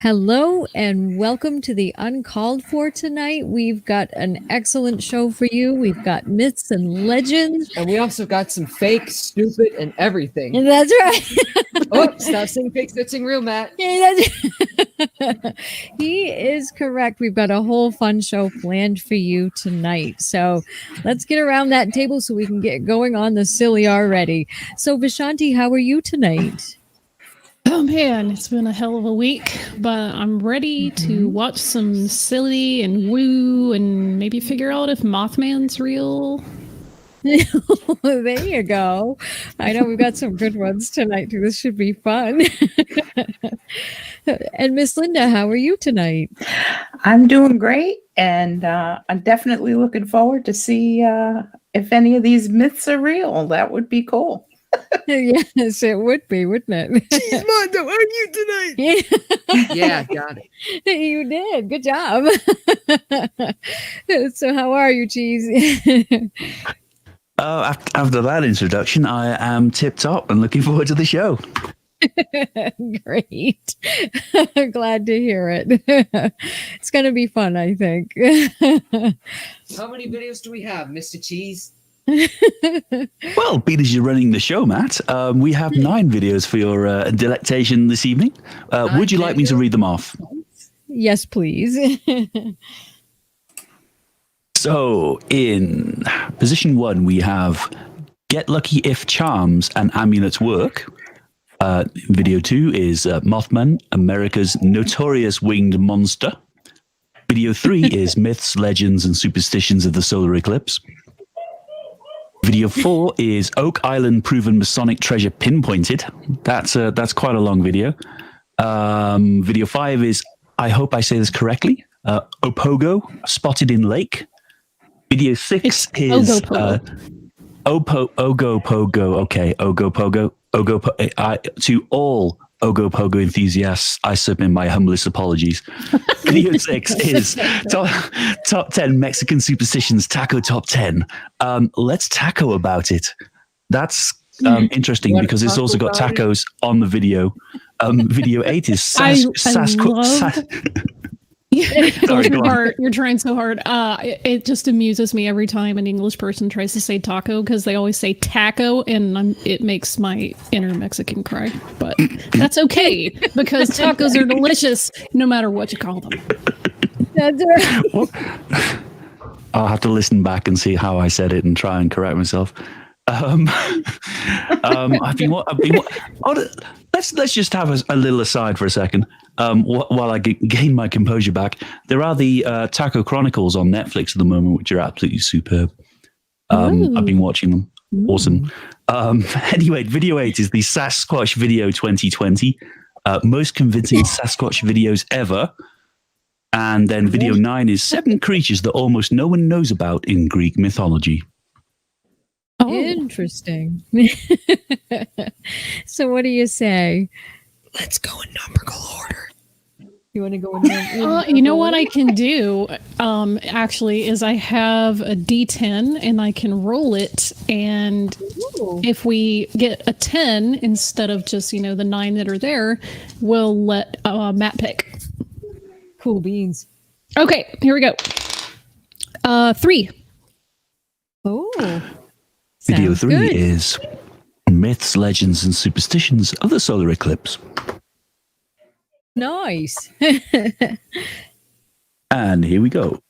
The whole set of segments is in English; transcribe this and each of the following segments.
Hello and welcome to the Uncalled For tonight. We've got an excellent show for you. We've got myths and legends. And we also got some fake, stupid, and everything. And that's right. Oh, stop saying fake, start saying real, Matt. He is correct. We've got a whole fun show planned for you tonight. So let's get around that table so we can get going on the silly already. So Vishanti, how are you tonight? Oh man, it's been a hell of a week, but I'm ready to watch some silly and woo and maybe figure out if Mothman's real. There you go. I know we've got some good ones tonight too. This should be fun. And Miss Linda, how are you tonight? I'm doing great, and I'm definitely looking forward to see if any of these myths are real. That would be cool. Yes, it would be, wouldn't it? Cheesemondo, are you tonight? Yeah, got it. You did. Good job. So how are you, Cheese? After that introduction, I am tip-top and looking forward to the show. Great. Glad to hear it. It's going to be fun, I think. How many videos do we have, Mr. Cheese? Well, being as you're running the show, Matt, we have 9 videos for your delectation this evening. Would you like me to read them off? Yes, please. So, in position 1, we have Get Lucky If Charms and Amulets Work. Video 2 is Mothman, America's Notorious Winged Monster. Video 3 is Myths, Legends, and Superstitions of the Solar Eclipse. Video 4 is Oak Island Proven Masonic Treasure Pinpointed. That's quite a long video. Video 5 is, I hope I say this correctly, Opogo Spotted in Lake. Video 6 is Ogopogo. Okay, Ogopogo. To all Ogopogo enthusiasts, I submit my humblest apologies. Video 6 is top 10 Mexican superstitions taco top 10. Let's taco about it. That's interesting because it's also got tacos on the video. Video 8 is You're trying so hard. It just amuses me every time an English person tries to say taco because they always say taco, and it makes my inner Mexican cry. But that's okay because tacos are delicious no matter what you call them. That's right. Well, I'll have to listen back and see how I said it and try and correct myself. Let's just have a little aside for a second. While I gain my composure back, there are the Taco Chronicles on Netflix at the moment, which are absolutely superb. I've been watching them. Awesome. Anyway, video 8 is the Sasquatch Video 2020, most convincing Sasquatch videos ever. And then video 9 is 7 creatures that almost no one knows about in Greek mythology. Oh. Interesting. So what do you say? Let's go in numerical order. You want to go in you know what I can do, actually, is I have a D10 and I can roll it. And if we get a 10 instead of just, the 9 that are there, we'll let Matt pick. Cool beans. Okay, here we go. 3. Oh. Video 3 good. is Myths, Legends, and Superstitions of the Solar Eclipse. Nice. And here we go.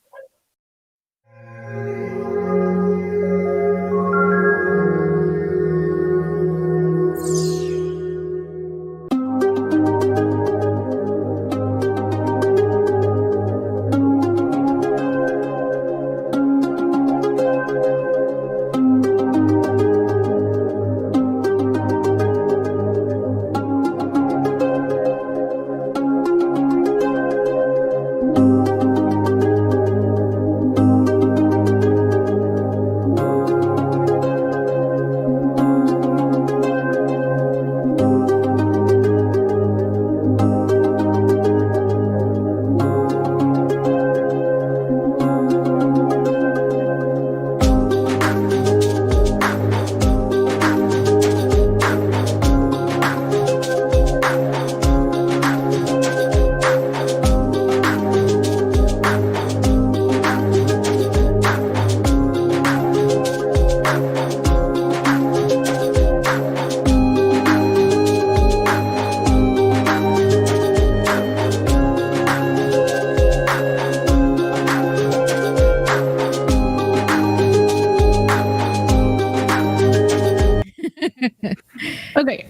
Okay,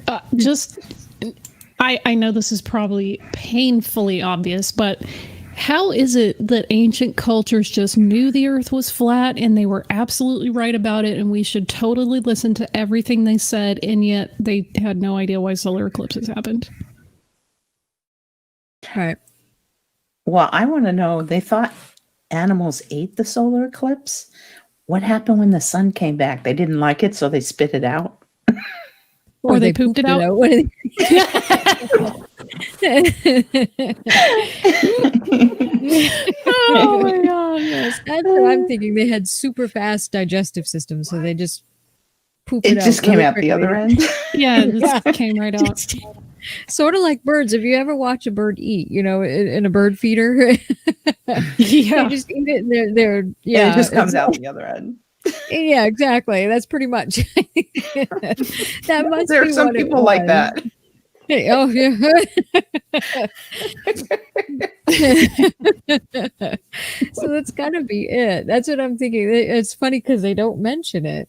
I know this is probably painfully obvious, but how is it that ancient cultures just knew the Earth was flat and they were absolutely right about it, and we should totally listen to everything they said, and yet they had no idea why solar eclipses happened? Right. Well, I want to know, they thought animals ate the solar eclipse. What happened when the sun came back? They didn't like it, so they spit it out. Or they pooped it out. What are oh my god, yes. That's what I'm thinking. They had super fast digestive systems, so they just pooped it out. It just came out the other end. Yeah, it just came right out. Sort of like birds. If you ever watch a bird eat, in a bird feeder, Yeah. they just eat it and they're It just comes out the other end. Yeah, exactly. That's pretty much that must There be are some what it people like was. that. Hey, oh yeah. So that's gotta be it. That's what I'm thinking. It's funny because they don't mention it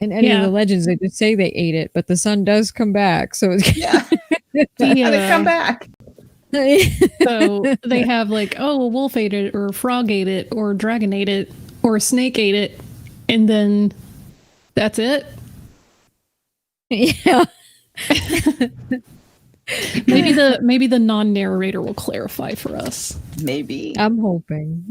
in any of the legends. They just say they ate it, but the sun does come back. So it's Yeah. They come back. So they have like, oh, a wolf ate it, or a frog ate it, or a dragon ate it, or a snake ate it, and then that's it. Yeah. Maybe the non-narrator will clarify for us. Maybe. I'm hoping.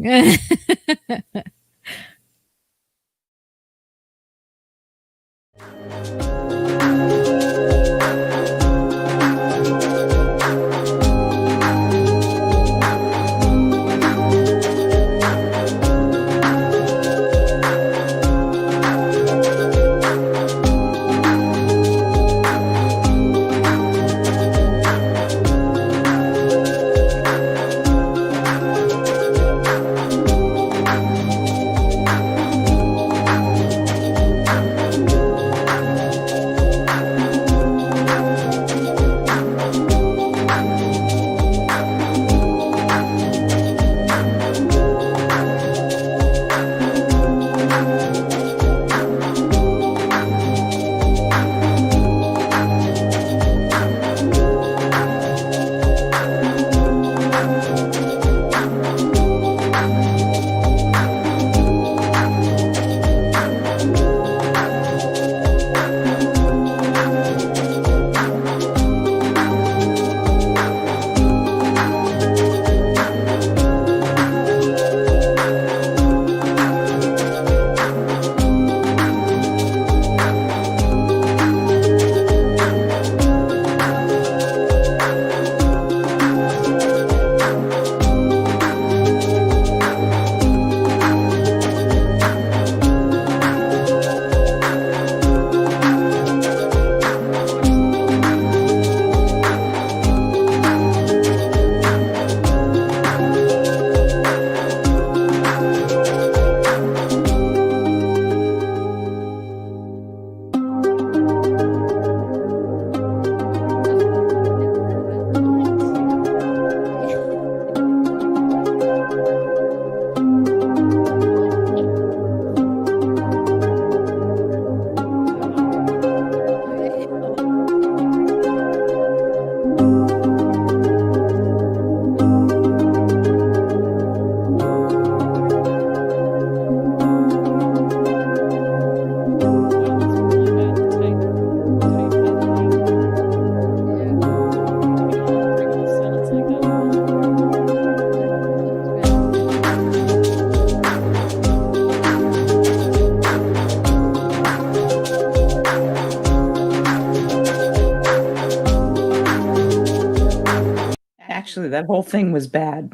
Actually, that whole thing was bad.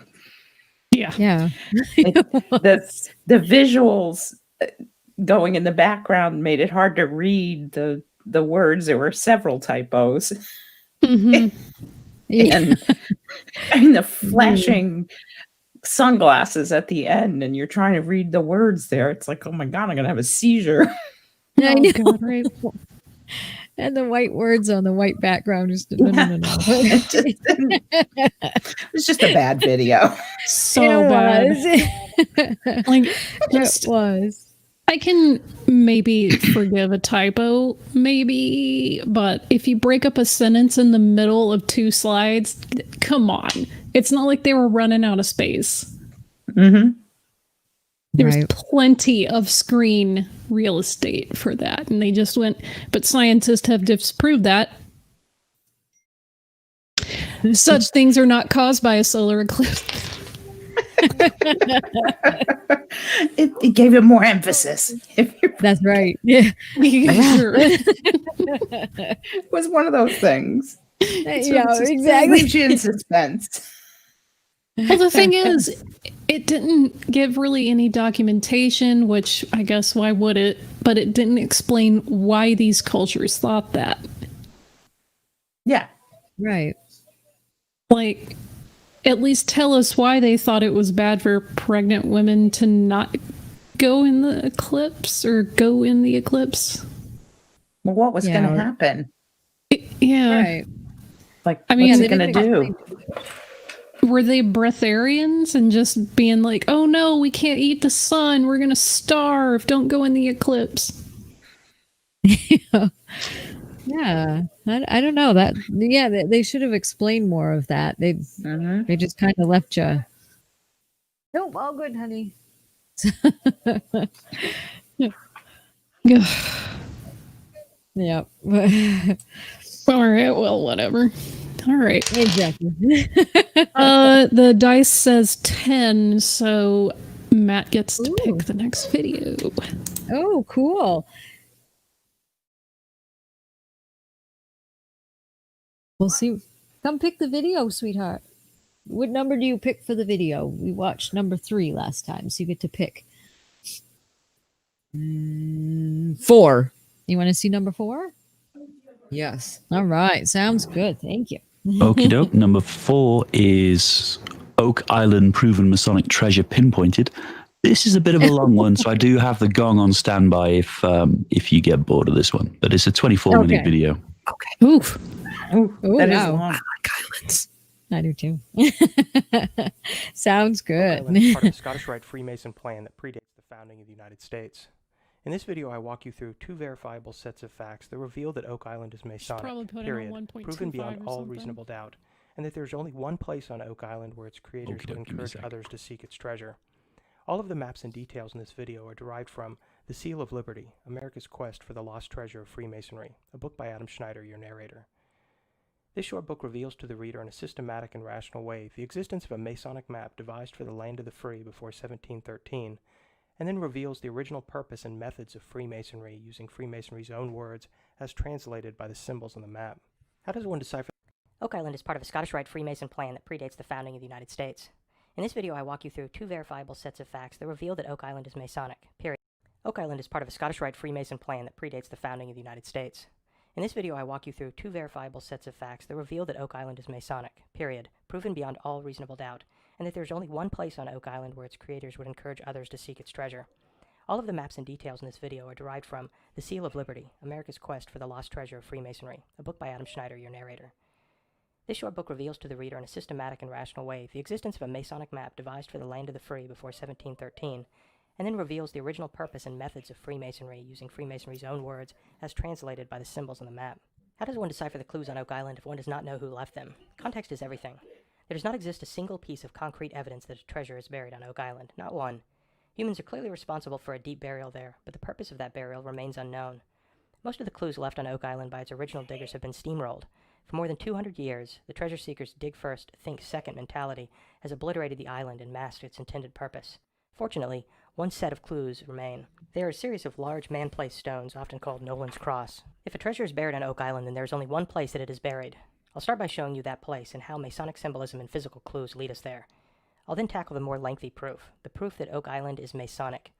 Yeah. The visuals going in the background made it hard to read the words. There were several typos. Mm-hmm. and the flashing sunglasses at the end, and you're trying to read the words there. It's like, oh my God, I'm going to have a seizure. I know. God, right? And the white words on the white background just no. It's just a bad video. So bad. It Like, was. I can maybe forgive a typo, maybe, but if you break up a sentence in the middle of 2 slides, come on. It's not like they were running out of space. Mm-hmm. There's plenty of screen real estate for that. And they just went, but scientists have disproved that. Such things are not caused by a solar eclipse. It gave it more emphasis. That's right. Yeah. It was one of those things. Exactly. Leaves you in suspense. Well, the thing is, it didn't give really any documentation, which I guess why would it? But it didn't explain why these cultures thought that. Yeah. Right. Like, at least tell us why they thought it was bad for pregnant women to not go in the eclipse or go in the eclipse. Well, what was going to happen? Right. Like, I mean, what's it going to do? Were they breatharians and just being like, oh no, we can't eat the sun. We're going to starve. Don't go in the eclipse. Yeah. I don't know that. Yeah, they should have explained more of that. They just kind of left you. Nope, all good, honey. Yeah. All right. Well, whatever. All right. Exactly. The dice says 10, so Matt gets to pick the next video. Oh, cool. We'll see. Come pick the video, sweetheart. What number do you pick for the video? We watched number 3 last time, so you get to pick. 4. You want to see number 4? Yes. All right. Sounds good. Thank you. Okie doke. Number 4 is Oak Island Proven Masonic Treasure Pinpointed. This is a bit of a long one, so I do have the gong on standby if you get bored of this one. But it's a 24-minute video. Okay. Oof. That is long. I like islands. I do too. Sounds good. Oak Island is part of the Scottish Rite Freemason plan that predates the founding of the United States. In this video, I walk you through 2 verifiable sets of facts that reveal that Oak Island is Masonic, period, proven beyond all reasonable doubt, and that there's only one place on Oak Island where its creators would encourage others to seek its treasure. All of the maps and details in this video are derived from The Seal of Liberty, America's Quest for the Lost Treasure of Freemasonry, a book by Adam Schneider, your narrator. This short book reveals to the reader in a systematic and rational way the existence of a Masonic map devised for the land of the free before 1713, and then reveals the original purpose and methods of Freemasonry using Freemasonry's own words as translated by the symbols on the map. How does one decipher? Oak Island is part of a Scottish Rite Freemason plan that predates the founding of the United States. In this video, I walk you through 2 verifiable sets of facts that reveal that Oak Island is Masonic, period. Oak Island is part of a Scottish Rite Freemason plan that predates the founding of the United States. In this video, I walk you through 2 verifiable sets of facts that reveal that Oak Island is Masonic, period, proven beyond all reasonable doubt, and that there's only one place on Oak Island where its creators would encourage others to seek its treasure. All of the maps and details in this video are derived from The Seal of Liberty, America's Quest for the Lost Treasure of Freemasonry, a book by Adam Schneider, your narrator. This short book reveals to the reader in a systematic and rational way the existence of a Masonic map devised for the land of the free before 1713, and then reveals the original purpose and methods of Freemasonry using Freemasonry's own words as translated by the symbols on the map. How does one decipher the clues on Oak Island if one does not know who left them? Context is everything. There does not exist a single piece of concrete evidence that a treasure is buried on Oak Island, not one. Humans are clearly responsible for a deep burial there, but the purpose of that burial remains unknown. Most of the clues left on Oak Island by its original diggers have been steamrolled. For more than 200 years, the treasure seekers' dig first, think second mentality has obliterated the island and masked its intended purpose. Fortunately, one set of clues remain. They are a series of large man-placed stones, often called Nolan's Cross. If a treasure is buried on Oak Island, then there is only one place that it is buried. I'll start by showing you that place and how Masonic symbolism and physical clues lead us there. I'll then tackle the more lengthy proof, the proof that Oak Island is Masonic.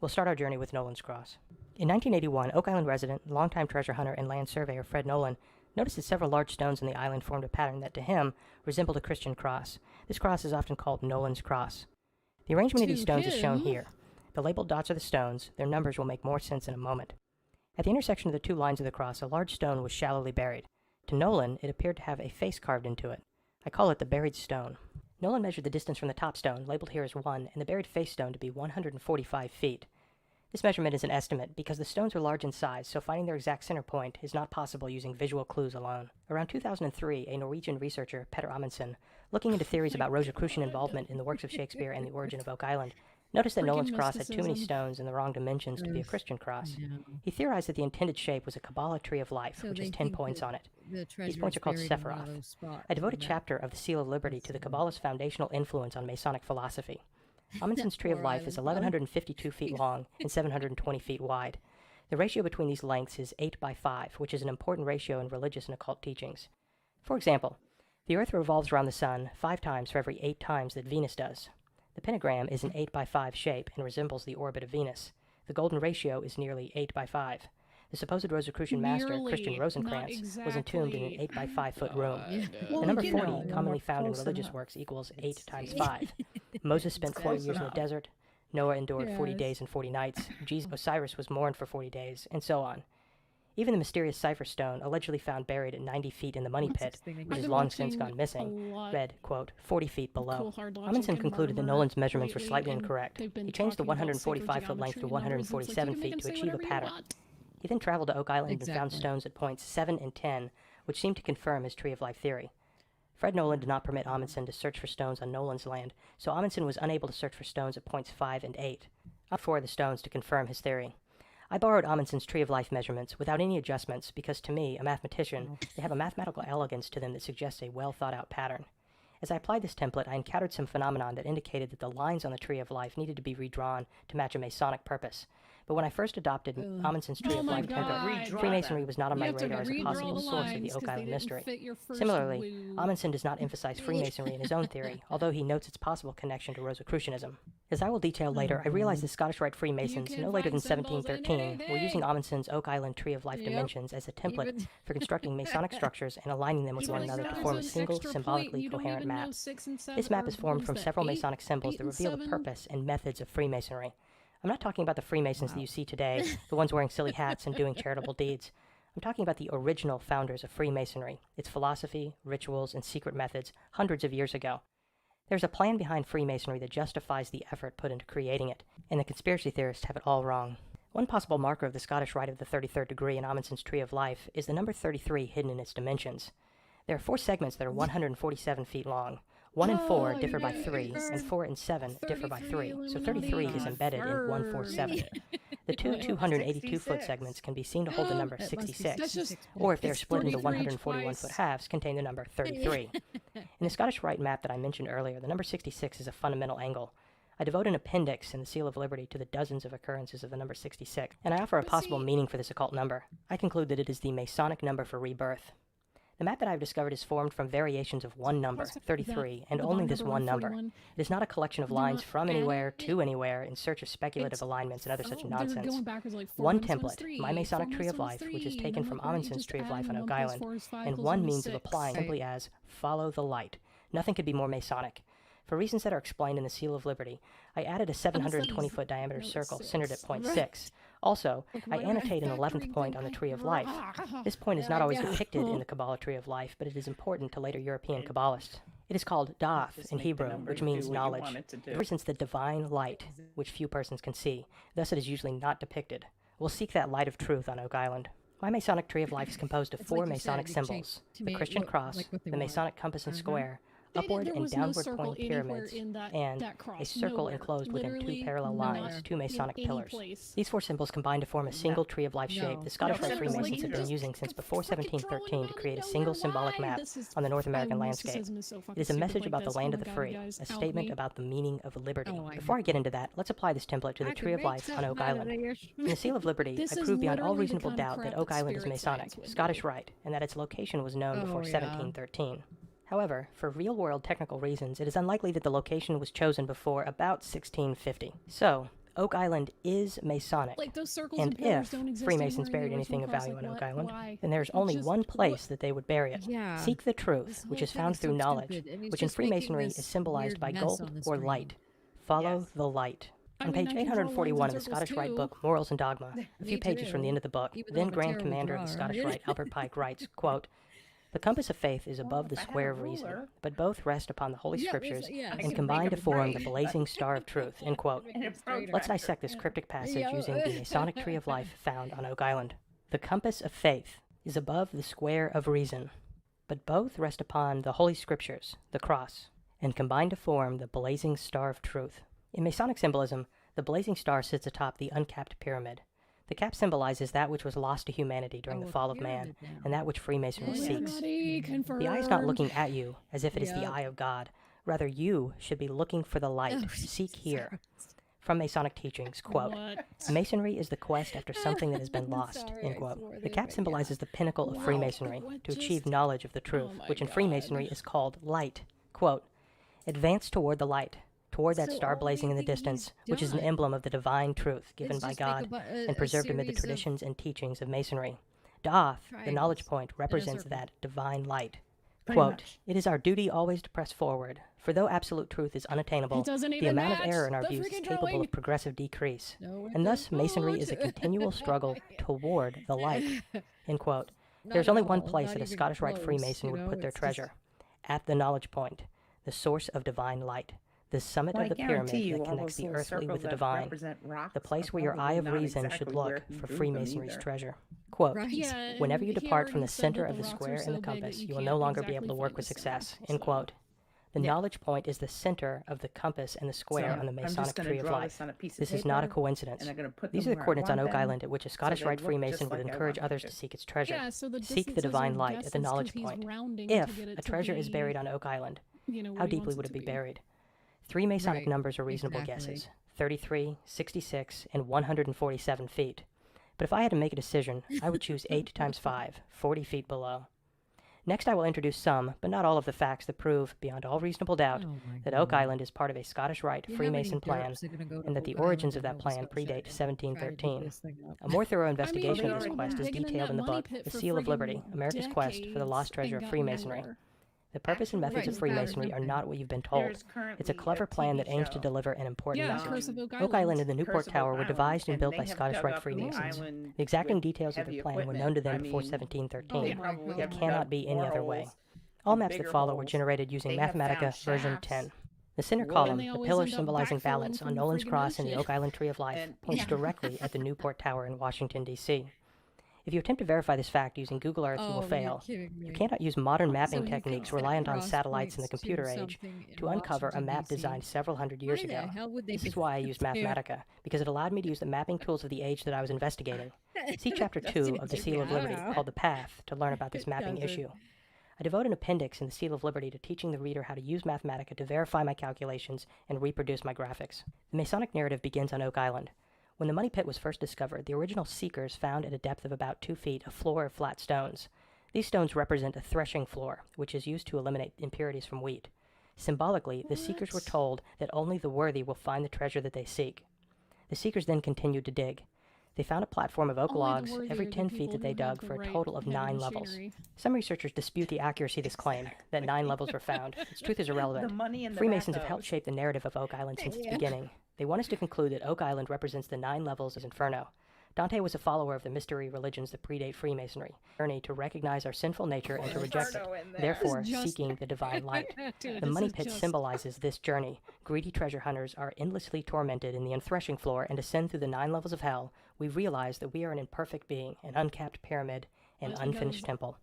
We'll start our journey with Nolan's Cross. In 1981, Oak Island resident, longtime treasure hunter, and land surveyor Fred Nolan noticed that several large stones on the island formed a pattern that, to him, resembled a Christian cross. This cross is often called Nolan's Cross. The arrangement of these stones is shown here. The labeled dots are the stones. Their numbers will make more sense in a moment. At the intersection of the 2 lines of the cross, a large stone was shallowly buried. To Nolan, it appeared to have a face carved into it. I call it the buried stone. Nolan measured the distance from the top stone, labeled here as 1, and the buried face stone to be 145 feet. This measurement is an estimate because the stones are large in size, so finding their exact center point is not possible using visual clues alone. Around 2003, a Norwegian researcher, Petter Amundsen, looking into theories about Rosicrucian involvement in the works of Shakespeare and the origin of Oak Island, noticed that Nolan's cross had too many stones in the wrong dimensions to be a Christian cross. He theorized that the intended shape was a Kabbalah tree of life, which has 10 points on it. These points are called Sephiroth. I devote a chapter of the Seal of Liberty to the Kabbalah's foundational influence on Masonic philosophy. Amundsen's Tree of Life is 1,152 feet long and 720 feet wide. The ratio between these lengths is 8:5, which is an important ratio in religious and occult teachings. For example, the Earth revolves around the Sun 5 times for every 8 times that Venus does. The pentagram is an 8:5 shape and resembles the orbit of Venus. The golden ratio is nearly 8:5. The supposed Rosicrucian master, Christian Rosencrantz, was entombed in an 8-by-5-foot room. The number 40, commonly found in religious works, equals 8 times 5. Moses spent 40 years in the desert. Noah endured 40 days and 40 nights. Osiris was mourned for 40 days, and so on. Even the mysterious cipher stone, allegedly found buried at 90 feet in the money pit, which has long since gone missing, read, quote, 40 feet below. Amundsen concluded that Nolan's measurements were slightly incorrect. He changed the 145-foot length to 147 feet to achieve a pattern. He then traveled to Oak Island and found stones at points 7 and 10, which seemed to confirm his Tree of Life theory. Fred Nolan did not permit Amundsen to search for stones on Nolan's land, so Amundsen was unable to search for stones at points 5 and 8, up for the stones to confirm his theory. I borrowed Amundsen's Tree of Life measurements without any adjustments because, to me, a mathematician, they have a mathematical elegance to them that suggests a well-thought-out pattern. As I applied this template, I encountered some phenomenon that indicated that the lines on the Tree of Life needed to be redrawn to match a Masonic purpose. But when I first adopted Amundsen's Tree of Life template, Freemasonry was not on my radar as a possible source of the Oak Island mystery. Similarly, Amundsen does not emphasize Freemasonry in his own theory, although he notes its possible connection to Rosicrucianism. As I will detail later, I realized the Scottish Rite Freemasons, no later than 1713, were using Amundsen's Oak Island Tree of Life dimensions as a template for constructing Masonic structures and aligning them with one another to form a single, symbolically coherent map. This map is formed from several Masonic symbols that reveal the purpose and methods of Freemasonry. I'm not talking about the Freemasons that you see today, the ones wearing silly hats and doing charitable deeds. I'm talking about the original founders of Freemasonry, its philosophy, rituals, and secret methods hundreds of years ago. There's a plan behind Freemasonry that justifies the effort put into creating it, and the conspiracy theorists have it all wrong. One possible marker of the Scottish Rite of the 33rd degree in Amundsen's Tree of Life is the number 33 hidden in its dimensions. There are 4 segments that are 147 feet long. 1 and 4 differ by 3, and 4 and 7 differ by 3, so 33 is embedded in 147. The two 282-foot segments can be seen to hold the number 66, or if they are split into 141-foot halves, contain the number 33. In the Scottish Rite map that I mentioned earlier, the number 66 is a fundamental angle. I devote an appendix in the Seal of Liberty to the dozens of occurrences of the number 66, and I offer a possible meaning for this occult number. I conclude that it is the Masonic number for rebirth. The map that I have discovered is formed from variations of one number, 33, and only this one number. It is not a collection of lines from anywhere to anywhere in search of speculative alignments and other such nonsense. One template, my Masonic Tree of Life, which is taken from Amundsen's Tree of Life on Oak Island, and one means of applying simply as, follow the light. Nothing could be more Masonic. For reasons that are explained in the Seal of Liberty, I added a 720-foot diameter circle centered at point 6. Also, I annotate an 11th point on the Tree of Life. This point is not always depicted in the Kabbalah Tree of Life, but it is important to later European Kabbalists. It is called Da'af in Hebrew, which means knowledge. It represents the divine light, which few persons can see. Thus it is usually not depicted. We'll seek that light of truth on Oak Island. My Masonic Tree of Life is composed of 4 Masonic symbols: the Christian cross, the Masonic compass and square, upward and downward point pyramids, and a circle enclosed within 2 parallel lines, 2 Masonic pillars. These 4 symbols combine to form a single Tree of Life shape the Scottish Rite Freemasons have been using since before 1713 to create a single symbolic map on the North American landscape. It is a message about the land of the free, a statement about the meaning of liberty. Before I get into that, let's apply this template to the Tree of Life on Oak Island. In the Seal of Liberty, I prove beyond all reasonable doubt that Oak Island is Masonic, Scottish Rite, and that its location was known before 1713. However, for real-world technical reasons, it is unlikely that the location was chosen before about 1650. So, Oak Island is Masonic, and if Freemasons buried anything of value on Oak Island, then there's only one place that they would bury it. Seek the truth, which is found through knowledge, which in Freemasonry is symbolized by gold or light. Follow the light. On page 841 of the Scottish Rite book, Morals and Dogma, a few pages from the end of the book, then Grand Commander of the Scottish Rite, Albert Pike, writes, quote, The compass of faith is above the square of reason, but both rest upon the Holy Scriptures and combine to form the blazing star of truth, end quote. Let's dissect this cryptic passage using the Masonic Tree of Life found on Oak Island. The compass of faith is above the square of reason, but both rest upon the Holy Scriptures, the cross, and combine to form the blazing star of truth. In Masonic symbolism, the blazing star sits atop the uncapped pyramid. The cap symbolizes that which was lost to humanity during the fall of man, and that which Freemasonry seeks. The eye is not looking at you as if it is the eye of God. Rather, you should be looking for the light. Seek here. From Masonic teachings, quote, Masonry is the quest after something that has been lost, end quote. The cap symbolizes the pinnacle of Freemasonry, to achieve knowledge of the truth, which in Freemasonry is called light. Quote, advance toward the light, toward that star blazing in the distance, which is an emblem of the divine truth given by God and preserved amid the traditions and teachings of Masonry. Da'ath, the knowledge point, represents that divine light. Quote, it is our duty always to press forward, for though absolute truth is unattainable, the amount of error in our views is capable of progressive decrease, and thus Masonry is a continual struggle toward the light, end quote. There's only one place that a Scottish Rite Freemason would put their treasure, at the knowledge point, the source of divine light. The summit of the pyramid that connects the earthly with the divine, the place where your eye of reason should look for Freemasonry's treasure. Quote, whenever you depart from the center of the square and the compass, you will no longer be able to work with success, end quote. The knowledge point is the center of the compass and the square on the Masonic Tree of Life. This is not a coincidence. These are the coordinates on Oak Island at which a Scottish Rite Freemason would encourage others to seek its treasure. Seek the divine light at the knowledge point. If a treasure is buried on Oak Island, how deeply would it be buried? 3 Masonic numbers are reasonable guesses, 33, 66, and 147 feet. But if I had to make a decision, I would choose 8 times 5, 40 feet below. Next I will introduce some, but not all of the facts that prove, beyond all reasonable doubt, that Oak Island is part of a Scottish Rite Freemason plan, and that the origins of that plan predate 1713. A more thorough investigation of this quest is detailed in the book, The Seal of Liberty, America's Quest for the Lost Treasure of Freemasonry. The purpose and methods of Freemasonry are not what you've been told. It's a clever plan that aims to deliver an important message. Oak Island and the Newport Tower were devised and built by Scottish Rite Freemasons. The exacting details of their plan were known to them before 1713. It cannot be any other way. All maps that follow were generated using Mathematica version 10. The center column, the pillar symbolizing balance on Nolan's cross in the Oak Island Tree of Life, points directly at the Newport Tower in Washington, D.C. If you attempt to verify this fact using Google Earth, you will fail. You cannot use modern mapping techniques reliant on satellites in the computer age to uncover a map designed several hundred years ago. This is why I used Mathematica, because it allowed me to use the mapping tools of the age that I was investigating. See Chapter 2 of The Seal of Liberty, called The Path, to learn about this mapping issue. I devote an appendix in The Seal of Liberty to teaching the reader how to use Mathematica to verify my calculations and reproduce my graphics. The Masonic narrative begins on Oak Island. When the money pit was first discovered, the original seekers found at a depth of about 2 feet a floor of flat stones. These stones represent a threshing floor, which is used to eliminate impurities from wheat. Symbolically, the seekers were told that only the worthy will find the treasure that they seek. The seekers then continued to dig. They found a platform of oak logs every 10 feet that they dug for a total of 9 levels. Some researchers dispute the accuracy of this claim, that 9 levels were found. Its truth is irrelevant. Freemasons have helped shape the narrative of Oak Island since its beginning. They want us to conclude that Oak Island represents the 9 levels of Inferno. Dante was a follower of the mystery religions that predate Freemasonry, journey to recognize our sinful nature and to reject it, therefore seeking the divine light. The money pit symbolizes this journey. Greedy treasure hunters are endlessly tormented in the unthreshing floor and ascend through the 9 levels of hell. We realize that we are an imperfect being, an uncapped pyramid, an unfinished temple.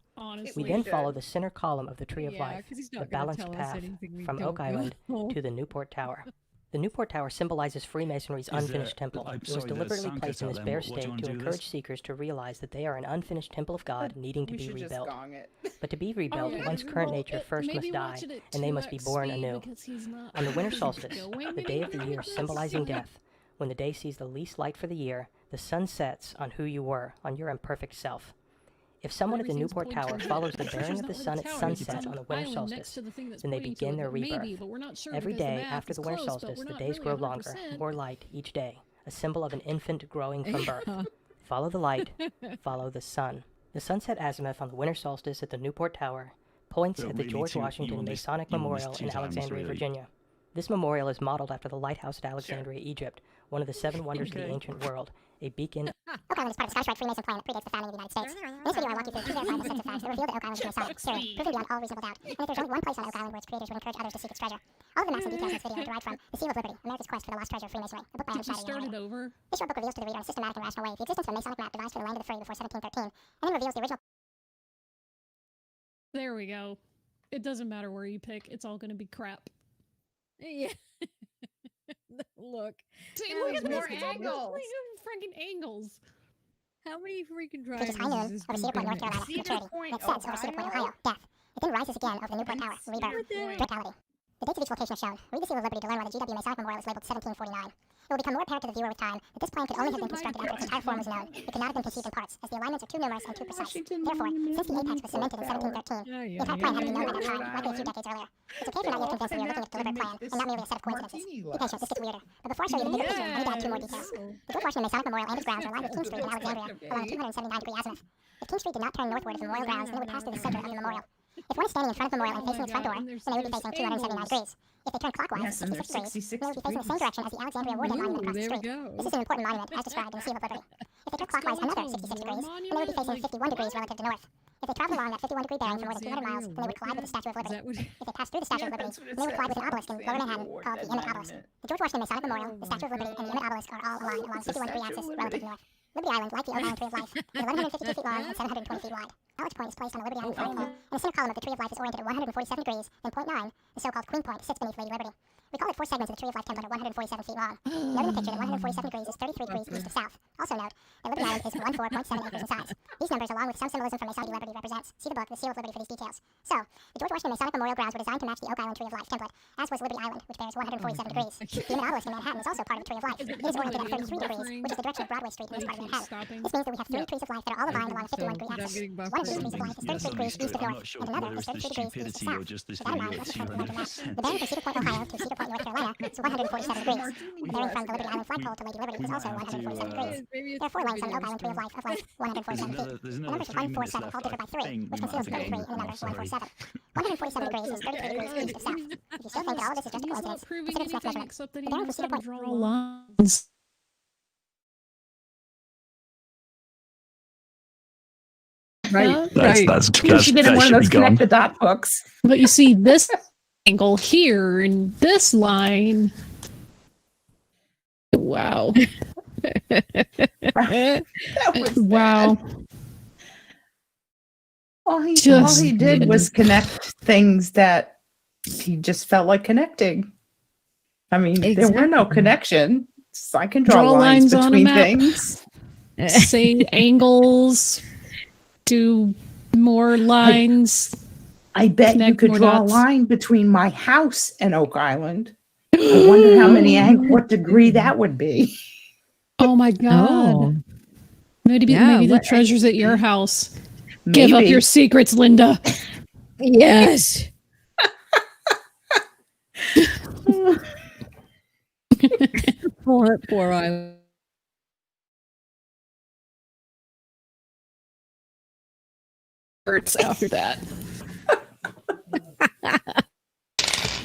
We then follow the center column of the Tree of Life, the balanced path from Oak Island to the Newport Tower. The Newport Tower symbolizes Freemasonry's unfinished temple. It was deliberately placed in this bare state to encourage seekers to realize that they are an unfinished temple of God needing to be rebuilt. But to be rebuilt, one's current nature first must die, and they must be born anew. On the winter solstice, the day of the year symbolizing death, when the day sees the least light for the year, the sun sets on who you were, on your imperfect self. If someone at the Newport Tower follows the bearing of the sun at sunset on the winter solstice, then they begin their rebirth. Every day after the winter solstice, the days grow longer, more light each day, a symbol of an infant growing from birth. Follow the light, follow the sun. The sunset azimuth on the winter solstice at the Newport Tower points at the George Washington Masonic Memorial in Alexandria, Virginia. This memorial is modeled after the lighthouse at Alexandria, Egypt, one of the 7 wonders of the ancient world, a beacon. Oak Island is part of the Scottish Rite Freemason plan that predates the founding of the United States. In this video, I walk you through 2 verifiable sets of facts that reveal that Oak Island is Masonic, period, proven beyond all reasonable doubt. And if there's only one place on Oak Island where its creators would encourage others to seek its treasure. All of the maps and details in this video are derived from The Seal of Liberty, America's Quest for the Lost Treasure of Freemasonry, a book by Untitled Chapter. This short book reveals to the reader in a systematic and rational way the existence of a Masonic map devised for the land of the free before 1713, and then reveals the original. There we go. It doesn't matter where you pick, it's all going to be crap. Yeah. Look. See, look at more angles. Look at freaking angles. How many freaking Which is drivers? high noon over Cedar Point, North Carolina, maturity. And it sets over Cedar Point, Ohio, death. It then rises again over the Newport Tower, rebirth, brutality. The dates of each location are shown. Read the Seal of Liberty to learn why the GW Masonic Memorial is labeled 1749. It will become more apparent to the viewer with time that this plan could only have been constructed after its entire form was known. It could not have been conceived in parts, as the alignments are too numerous and too precise. Therefore, since the apex was cemented in 1713, the entire plan had to be known by that time, likely a few decades earlier. It's okay if you're not yet convinced that we are looking at a deliberate plan, and not merely a set of coincidences. Be patient, this gets weirder. But before I show you the bigger picture, I need to add 2 more details. The George Washington Masonic Memorial and its grounds are aligned with King Street in Alexandria, along a 279-degree azimuth. If King Street did not turn northward of the memorial grounds, then it would pass through the center of the memorial. If one is standing in front of the memorial and facing its front door, then they would be facing 279 degrees. If they turn clockwise, 66 degrees, then they would be facing the same direction as the Alexandria War Dead monument across the street. This is an important monument, as described in the Seal of Liberty. If they turn clockwise another 66 degrees, then they would be facing 51 degrees relative to north. If they travel along that 51-degree bearing for more than 200 miles, then they would collide with the Statue of Liberty. If they pass through the Statue of Liberty, then they would collide with an obelisk in Lower Manhattan called the Emmett Obelisk. The George Washington Masonic Memorial, the Statue of Liberty, and the Emmett Obelisk are all aligned along the 51-degree axis relative to north. Liberty Island, like the Oak Island Tree of Life, is 1152 feet long and 720 feet wide. Knowledge Point is placed on the Liberty Island flagpole, and the center column of the Tree of Life is oriented at 147 degrees, then point 9, the so-called Queen Point, sits beneath Lady Liberty. Recall that 4 segments of the Tree of Life template are 147 feet long. Note in the picture that 147 degrees is 33 degrees east of south. Also note that Liberty Island is 14.7 acres in size. These numbers, along with some symbolism from Masonic Liberty, represents. See the book, The Seal of Liberty, for these details. So, the George Washington Masonic Memorial grounds were designed to match the Oak Island Tree of Life template, as was Liberty Island, which bears 147 degrees. The Emmett Obelisk in Manhattan is also part of the Tree of Life. It is oriented at 33 degrees, which is the direction of Broadway Street in this part of Manhattan. This means that we have 3 trees of life that are all aligned along a 51-degree axis. One of these trees of life is 33 degrees east of north, and another is 33 degrees east of south. With that in mind, let's return to the mental map. The bearing from Cedar Point, Ohio to Cedar Point, North Carolina is 147 degrees. The bearing from the Liberty Island flagpole to Lady Liberty is also 147 degrees. There are 4 lengths on the Oak Island Tree of Life of length 147 feet. The numbers 147 all differ by 3, which conceals 33 in the number 147. 147 degrees is 33 degrees east of south. If you still think that all of this is just a coincidence, consider its next measurement. The bearing from Cedar Point. Draw lines. Right. That's She did that one of should be those gone. connect the dot books. But you see this angle here in this line. Wow. That was Wow. all he Just- did was connect things that he just felt like connecting. I mean, there were no connections. I can draw lines on a between map. things. Say angles. Do more lines. I bet you Connect could more draw dots. a line between my house and Oak Island. I wonder how many what degree that would be. Oh my god. Oh, Maybe Yeah, maybe the what- treasures at your house. Give up Maybe. your secrets, Linda. yes. Poor island. Hurts after that.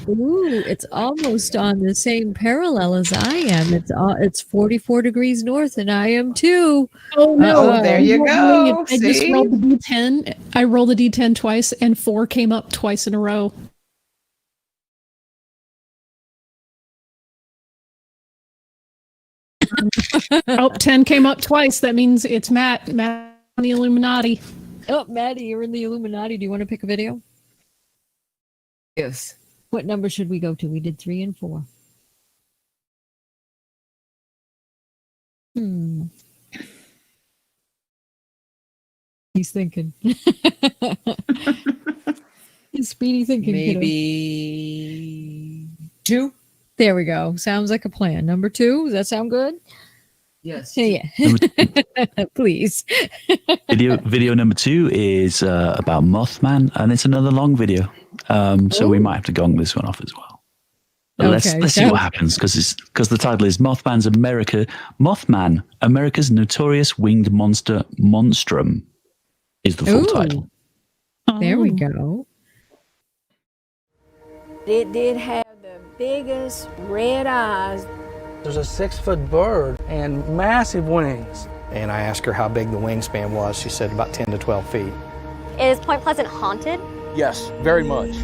Ooh, it's almost on the same parallel as I am. It's 44 degrees north, and I am too. Oh no! Oh, there you go. I just See? rolled the d10. I rolled the d10 twice, and 4 came up twice in a row. Oh, 10 came up twice. That means it's Matt. Matt on the Illuminati. Oh, Maddie, you're in the Illuminati. Do you want to pick a video? Yes. What number should we go to? We did 3 and 4. He's thinking. He's speedy thinking. kiddo. Maybe 2? There we go. Sounds like a plan. Number 2. Does that sound good? Yes. Yeah. Please. Video number 2 is about Mothman, and it's another long video. So we might have to gong this one off as well. But let's see what happens, because the title is Mothman, America's Notorious Winged Monster Monstrum is the full title. There we go. It did have the biggest red eyes. There's a 6-foot bird and massive wings. And I asked her how big the wingspan was. She said about 10 to 12 feet. Is Point Pleasant haunted? Yes, very much.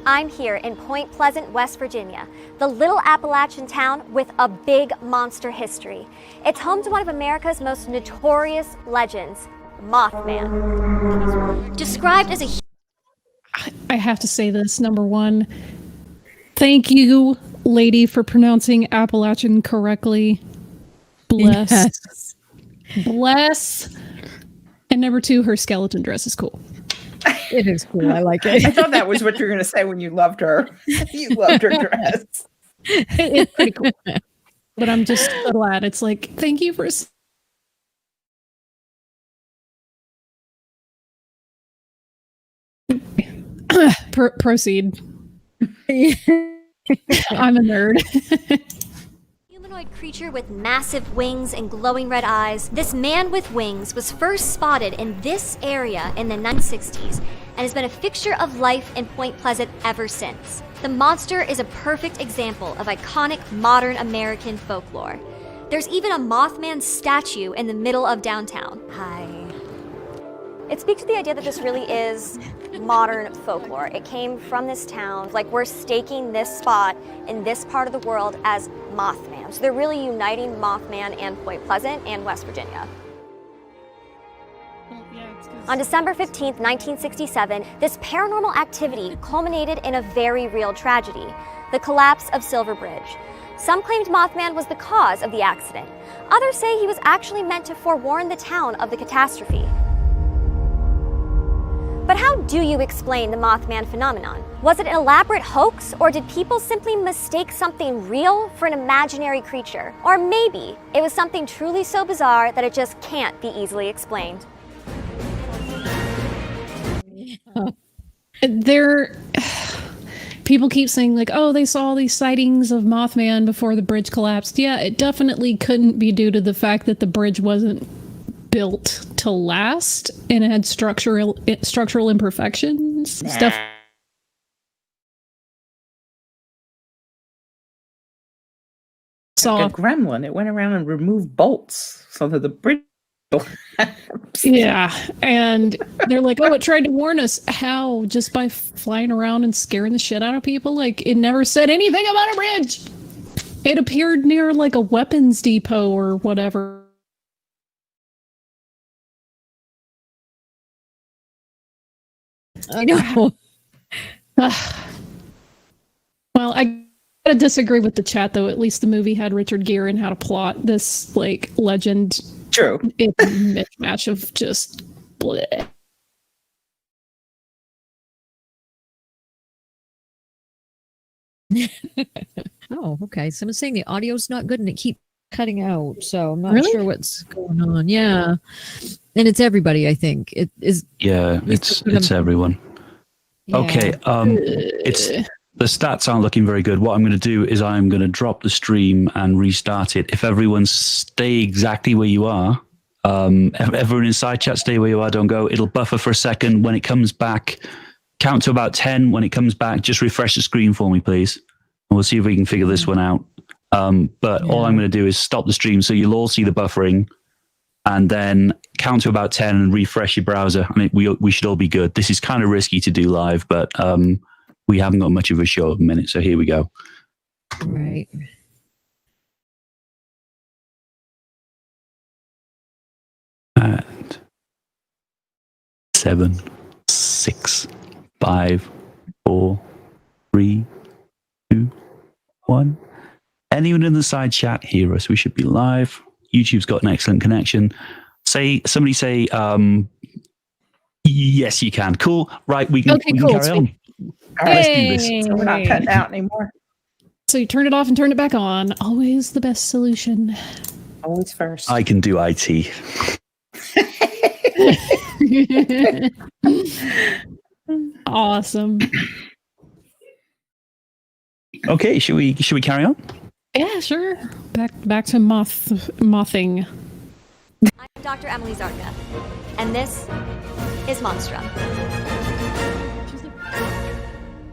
I'm here in Point Pleasant, West Virginia, the little Appalachian town with a big monster history. It's home to one of America's most notorious legends, Mothman. Described as a... I have to say this, number one. Thank you, lady, for pronouncing Appalachian correctly. Bless. Yes. Bless. And number two, her skeleton dress is cool. It is cool. I like it. I thought that was what you were going to say when you loved her. You loved her dress. It's pretty cool. But I'm just so glad. It's like, thank you for... Proceed. I'm a nerd. Humanoid creature with massive wings and glowing red eyes. This man with wings was first spotted in this area in the 1960s and has been a fixture of life in Point Pleasant ever since. The monster is a perfect example of iconic modern American folklore. There's even a Mothman statue in the middle of downtown. Hi. It speaks to the idea that this really is modern folklore. It came from this town. Like, we're staking this spot in this part of the world as Mothman. So they're really uniting Mothman and Point Pleasant and West Virginia. On December 15th, 1967, this paranormal activity culminated in a very real tragedy, the collapse of Silver Bridge. Some claimed Mothman was the cause of the accident. Others say he was actually meant to forewarn the town of the catastrophe. But how do you explain the Mothman phenomenon? Was it an elaborate hoax, or did people simply mistake something real for an imaginary creature? Or maybe it was something truly so bizarre that it just can't be easily explained. People keep saying, like, oh, they saw these sightings of Mothman before the bridge collapsed. Yeah, it definitely couldn't be due to the fact that the bridge wasn't built to last and it had structural imperfections. Nah. Stuff. Like a gremlin. It went around and removed bolts so that the bridge collapsed. Yeah, and they're like, oh, it tried to warn us. How? Just by flying around and scaring the shit out of people? Like, it never said anything about a bridge. It appeared near like a weapons depot or whatever. I know. Well, I gotta disagree with the chat, though. At least the movie had Richard Gere and how to plot this, like, legend. True. It's a mismatch of just bleh. Oh, okay. Someone's saying the audio's not good and it keeps cutting out, so I'm not Really? sure what's going on. Yeah. And it's everybody, I think. It is. Yeah, it's everyone. Yeah. Okay, it's the stats aren't looking very good. What I'm going to do is I'm going to drop the stream and restart it. If everyone stay exactly where you are, everyone in side chat stay where you are. Don't go. It'll buffer for a second. When it comes back, count to about 10. When it comes back, just refresh the screen for me, please. And we'll see if we can figure this one out. But all I'm going to do is stop the stream so you'll all see the buffering. And then count to about 10 and refresh your browser. I mean, we should all be good. This is kind of risky to do live, but we haven't got much of a show at the minute, so here we go. Right. And 7, 6, 5, 4, 3, 2, 1. Anyone in the side chat hear us? We should be live. YouTube's got an excellent connection. Somebody say, yes, you can. Cool. Right, we can carry on. All right, let's do this. So we're not cutting out anymore. So you turn it off and turn it back on. Always the best solution. Always first. I can do IT. Awesome. Okay, should we carry on? Yeah, sure. Back to mothing. I'm Dr. Emily Zarka, and this is Monstrum.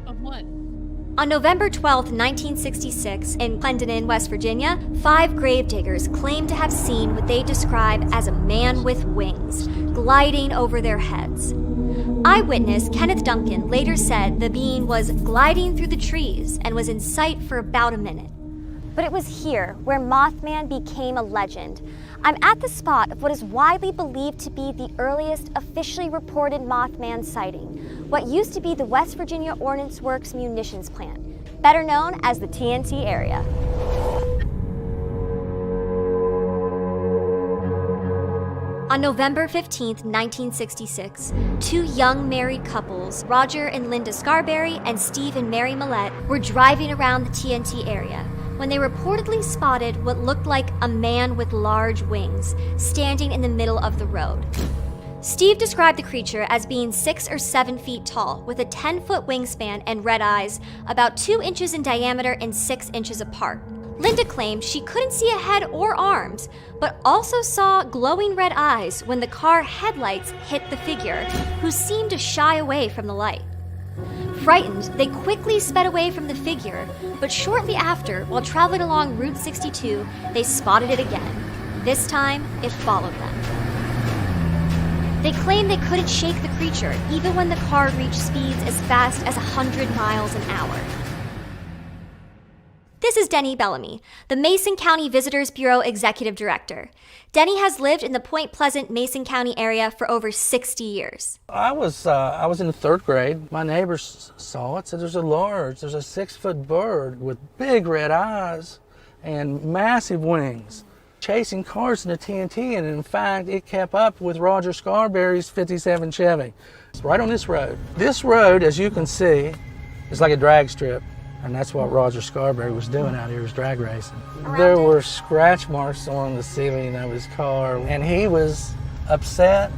Of what? On November 12, 1966, in Clendenin, West Virginia, 5 gravediggers claimed to have seen what they describe as a man with wings gliding over their heads. Eyewitness Kenneth Duncan later said the being was gliding through the trees and was in sight for about a minute. But it was here where Mothman became a legend. I'm at the spot of what is widely believed to be the earliest officially reported Mothman sighting, what used to be the West Virginia Ordnance Works munitions plant, better known as the TNT area. On November 15, 1966, 2 young married couples, Roger and Linda Scarberry and Steve and Mary Millette, were driving around the TNT area when they reportedly spotted what looked like a man with large wings standing in the middle of the road. Steve described the creature as being 6 or 7 feet tall, with a 10-foot wingspan and red eyes, about 2 inches in diameter and 6 inches apart. Linda claimed she couldn't see a head or arms, but also saw glowing red eyes when the car headlights hit the figure, who seemed to shy away from the light. Frightened, they quickly sped away from the figure, but shortly after, while traveling along Route 62, they spotted it again. This time, it followed them. They claimed they couldn't shake the creature, even when the car reached speeds as fast as 100 miles an hour. This is Denny Bellamy, the Mason County Visitors Bureau Executive Director. Denny has lived in the Point Pleasant, Mason County area for over 60 years. I was in the 3rd grade. My neighbors saw it, said there's a 6-foot bird with big red eyes and massive wings, chasing cars in the TNT, and in fact, it kept up with Roger Scarberry's 57 Chevy. It's right on this road. This road, as you can see, is like a drag strip. And that's what Roger Scarberry was doing out here, was drag racing. There were scratch marks on the ceiling of his car, and he was upset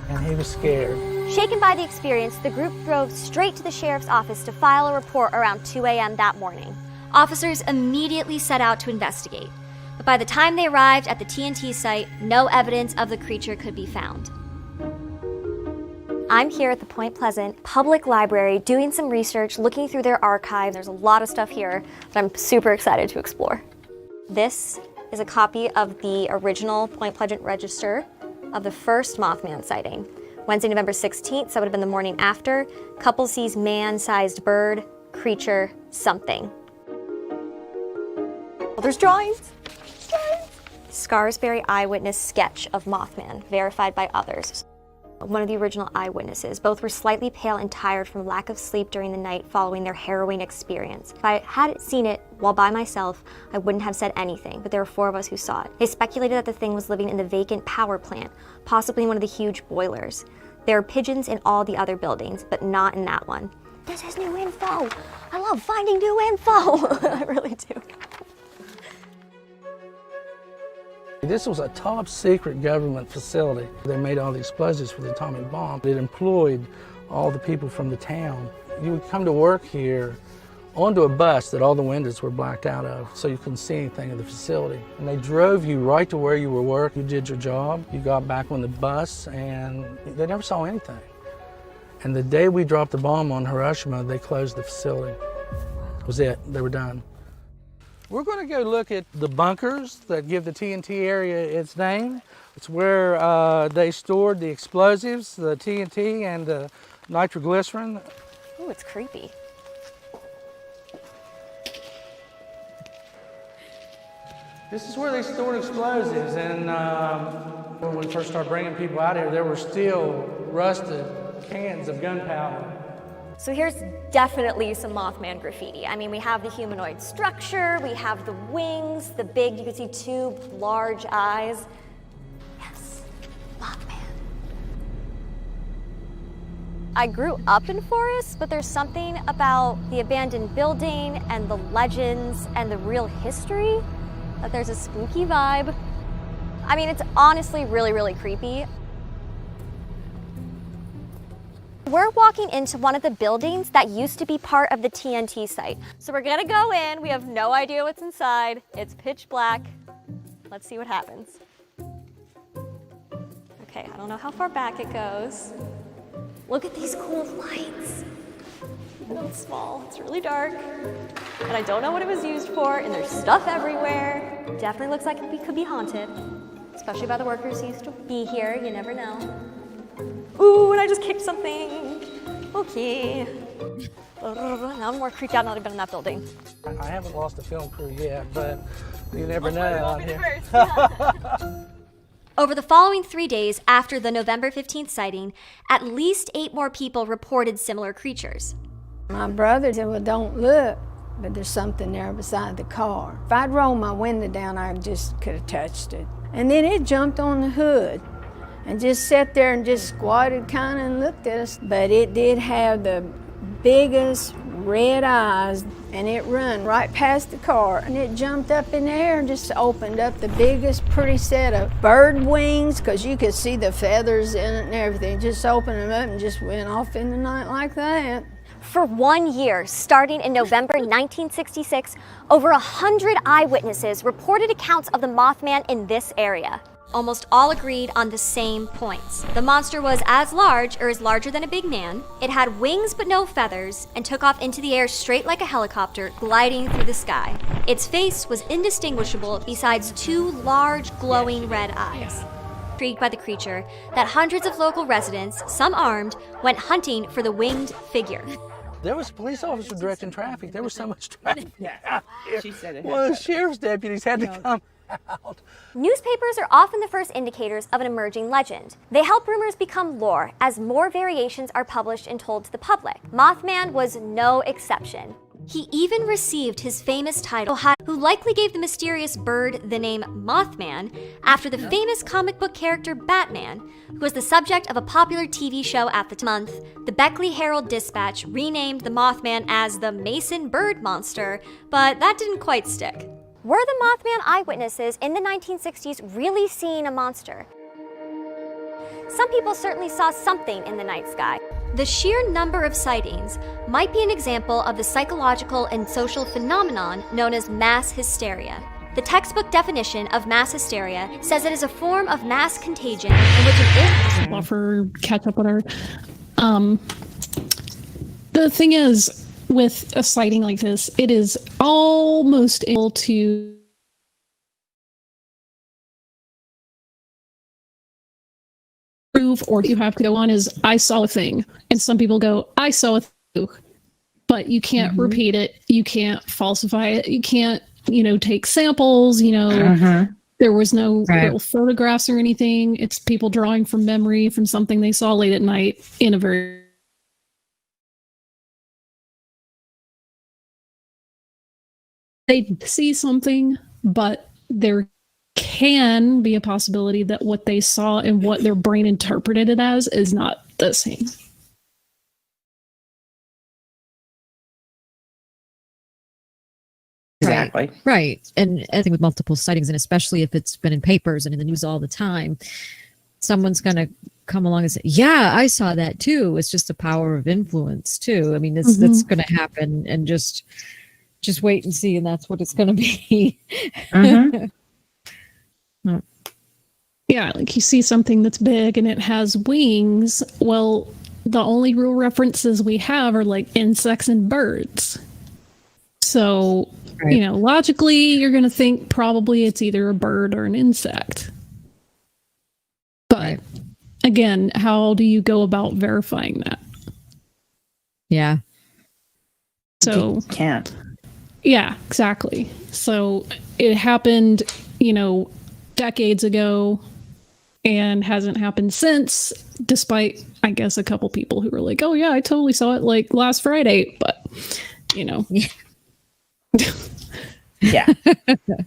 and he was scared. Shaken by the experience, the group drove straight to the sheriff's office to file a report around 2 a.m. that morning. Officers immediately set out to investigate, but by the time they arrived at the TNT site, no evidence of the creature could be found. I'm here at the Point Pleasant Public Library doing some research, looking through their archive. There's a lot of stuff here that I'm super excited to explore. This is a copy of the original Point Pleasant Register of the first Mothman sighting. Wednesday, November 16th, so that would have been the morning after. Couple sees man-sized bird, creature, something. Well, there's drawings. Scarsbury eyewitness sketch of Mothman, verified by others. One of the original eyewitnesses. Both were slightly pale and tired from lack of sleep during the night following their harrowing experience. If I had seen it while by myself, I wouldn't have said anything, but there were 4 of us who saw it. They speculated that the thing was living in the vacant power plant, possibly in one of the huge boilers. There are pigeons in all the other buildings, but not in that one. This is new info. I love finding new info. I really do. This was a top secret government facility. They made all the explosives for the atomic bomb. It employed all the people from the town. You would come to work here onto a bus that all the windows were blacked out of, so you couldn't see anything of the facility. And they drove you right to where you were working. You did your job. You got back on the bus, and they never saw anything. And the day we dropped the bomb on Hiroshima, they closed the facility. That was it. They were done. We're going to go look at the bunkers that give the TNT area its name. It's where they stored the explosives, the TNT and the nitroglycerin. Ooh, it's creepy. This is where they stored explosives, and when we first started bringing people out here, there were still rusted cans of gunpowder. So here's definitely some Mothman graffiti. I mean, we have the humanoid structure, we have the wings, the big, you can see 2 large eyes. Yes, Mothman. I grew up in forests, but there's something about the abandoned building and the legends and the real history that there's a spooky vibe. I mean, it's honestly really, really creepy. We're walking into one of the buildings that used to be part of the TNT site. So we're gonna go in, we have no idea what's inside. It's pitch black. Let's see what happens. Okay, I don't know how far back it goes. Look at these cool lights. It's small, it's really dark, and I don't know what it was used for, and there's stuff everywhere. Definitely looks like it could be haunted, especially by the workers who used to be here, you never know. Ooh, and I just kicked something. Okay. Now I'm more creeped out not even in that building. I haven't lost a film crew yet, but you never know out here. Over the following 3 days after the November 15th sighting, at least 8 more people reported similar creatures. My brother said, well, don't look, but there's something there beside the car. If I'd rolled my window down, I just could have touched it. And then it jumped on the hood and just sat there and just squatted kind of and looked at us. But it did have the biggest red eyes, and it run right past the car, and it jumped up in the air and just opened up the biggest pretty set of bird wings, because you could see the feathers in it and everything. Just opened them up and just went off in the night like that. For 1 year, starting in November 1966, over 100 eyewitnesses reported accounts of the Mothman in this area. Almost all agreed on the same points. The monster was as large, or is larger than a big man. It had wings but no feathers, and took off into the air straight like a helicopter, gliding through the sky. Its face was indistinguishable besides 2 large, glowing red eyes. Intrigued by the creature, that hundreds of local residents, some armed, went hunting for the winged figure. There was a police officer directing traffic. There was so much traffic out here. She said it. Well, the sheriff's deputies had to come out. Newspapers are often the first indicators of an emerging legend. They help rumors become lore as more variations are published and told to the public. Mothman was no exception. He even received his famous title, who likely gave the mysterious bird the name Mothman after the famous comic book character Batman, who was the subject of a popular TV show at the month. The Beckley Herald-Dispatch renamed the Mothman as the Mason Bird Monster, but that didn't quite stick. Were the Mothman eyewitnesses in the 1960s really seeing a monster? Some people certainly saw something in the night sky. The sheer number of sightings might be an example of the psychological and social phenomenon known as mass hysteria. The textbook definition of mass hysteria says it is a form of mass contagion in which an offer catch up with her. The thing is, with a sighting like this, it is almost able to prove, or you have to go on is, I saw a thing. And some people go, I saw a thing, but you can't repeat it. You can't falsify it. You can't, take samples, There was no real photographs or anything. It's people drawing from memory from something they saw late at night in a very they see something, but there can be a possibility that what they saw and what their brain interpreted it as is not the same. Exactly. Right. And I think with multiple sightings, and especially if it's been in papers and in the news all the time, someone's going to come along and say, yeah, I saw that too. It's just the power of influence too. I mean, that's going to happen, and just wait and see, and that's what it's going to be. Yeah, like you see something that's big and it has wings. Well, the only real references we have are like insects and birds. So, logically, you're going to think probably it's either a bird or an insect. But again, how do you go about verifying that? Yeah. So you can't. Yeah, exactly. So it happened, decades ago and hasn't happened since, despite, I guess, a couple people who were like, oh yeah, I totally saw it like last Friday, but yeah.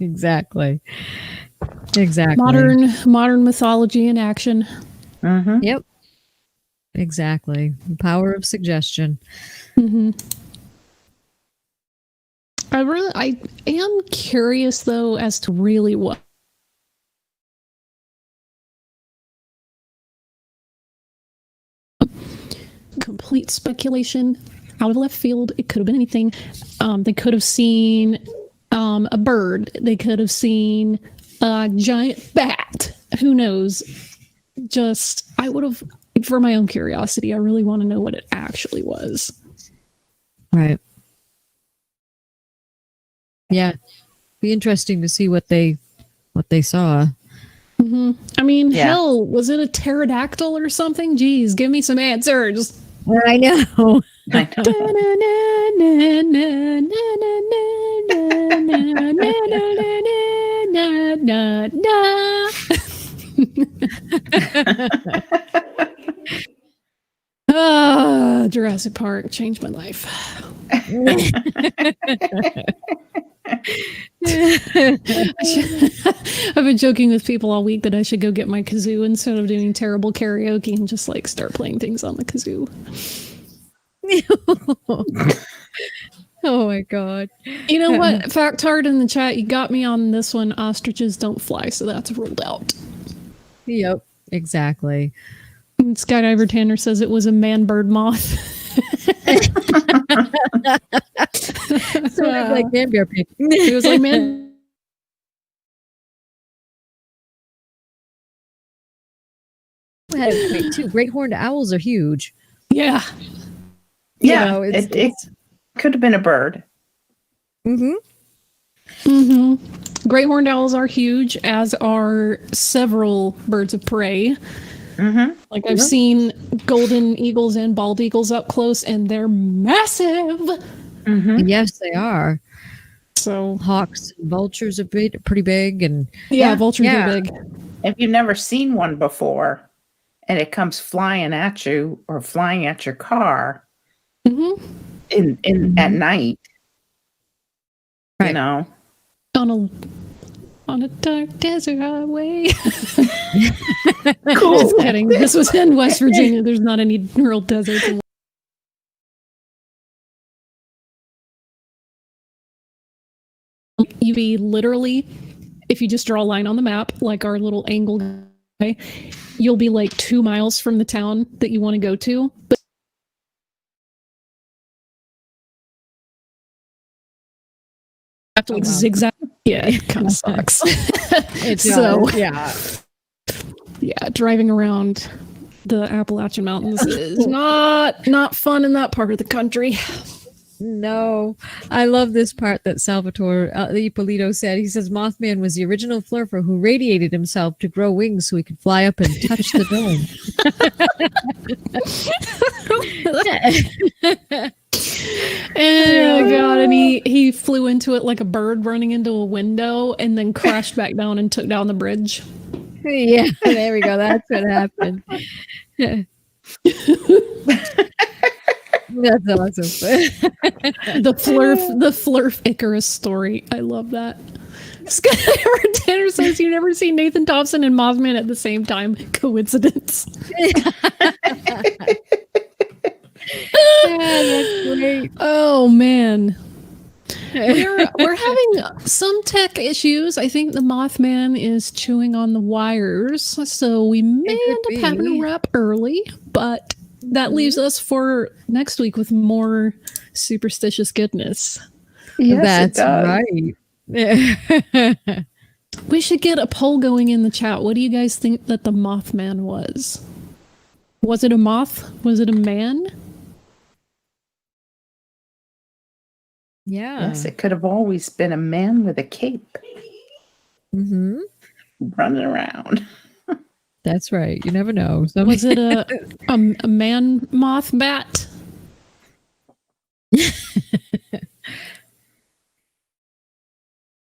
Exactly. Modern mythology in action. Yep. Exactly. The power of suggestion. I am curious though as to really what complete speculation out of left field. It could have been anything. They could have seen a bird. They could have seen a giant bat. Who knows? I would have, for my own curiosity, I really want to know what it actually was. Right. Yeah. Be interesting to see what they saw. Mm-hmm. I mean, hell, was it a pterodactyl or something? Jeez, give me some answers. I know. Jurassic Park changed my life. I've been joking with people all week that I should go get my kazoo instead of doing terrible karaoke and just like start playing things on the kazoo. Oh my god. You know what? Factard in the chat, you got me on this one. Ostriches don't fly, so that's ruled out. Yep, exactly. And Skydiver Tanner says it was a man-bird moth. So it's like man bear pig. It was like man. Had a great too. Great horned owls are huge. Yeah. Yeah, You know, it could have been a bird. Great horned owls are huge, as are several birds of prey. Like I've seen golden eagles and bald eagles up close, and they're massive. Yes, they are. So hawks and vultures are pretty big, and vultures are big. If you've never seen one before, and it comes flying at you or flying at your car in at night, you know, on a dark desert highway. Cool. Just kidding. This was in West Virginia. There's not any real deserts. You be literally, if you just draw a line on the map, like our little angle guy, you'll be like 2 miles from the town that you want to go to. But have to like zigzag. Yeah, it kind of sucks. Yeah, driving around the Appalachian Mountains is not fun in that part of the country. No, I love this part that Salvatore Ippolito said. He says Mothman was the original flurfer who radiated himself to grow wings so he could fly up and touch the dome. Oh god, and he flew into it like a bird running into a window and then crashed back down and took down the bridge. Yeah, there we go. That's what happened. That's awesome. The Flurf Icarus story. I love that. Skydiver Tanner says you've never seen Nathan Thompson and Mothman at the same time. Coincidence. That's great. Oh man. We're having some tech issues. I think the Mothman is chewing on the wires, so we may end up having to wrap early, but that leaves us for next week with more superstitious goodness. Yes, that's right. We should get a poll going in the chat. What do you guys think that the Mothman was? Was it a moth? Was it a man? Yeah. Yes, it could have always been a man with a cape. Running around. That's right. You never know. So was it a man moth bat?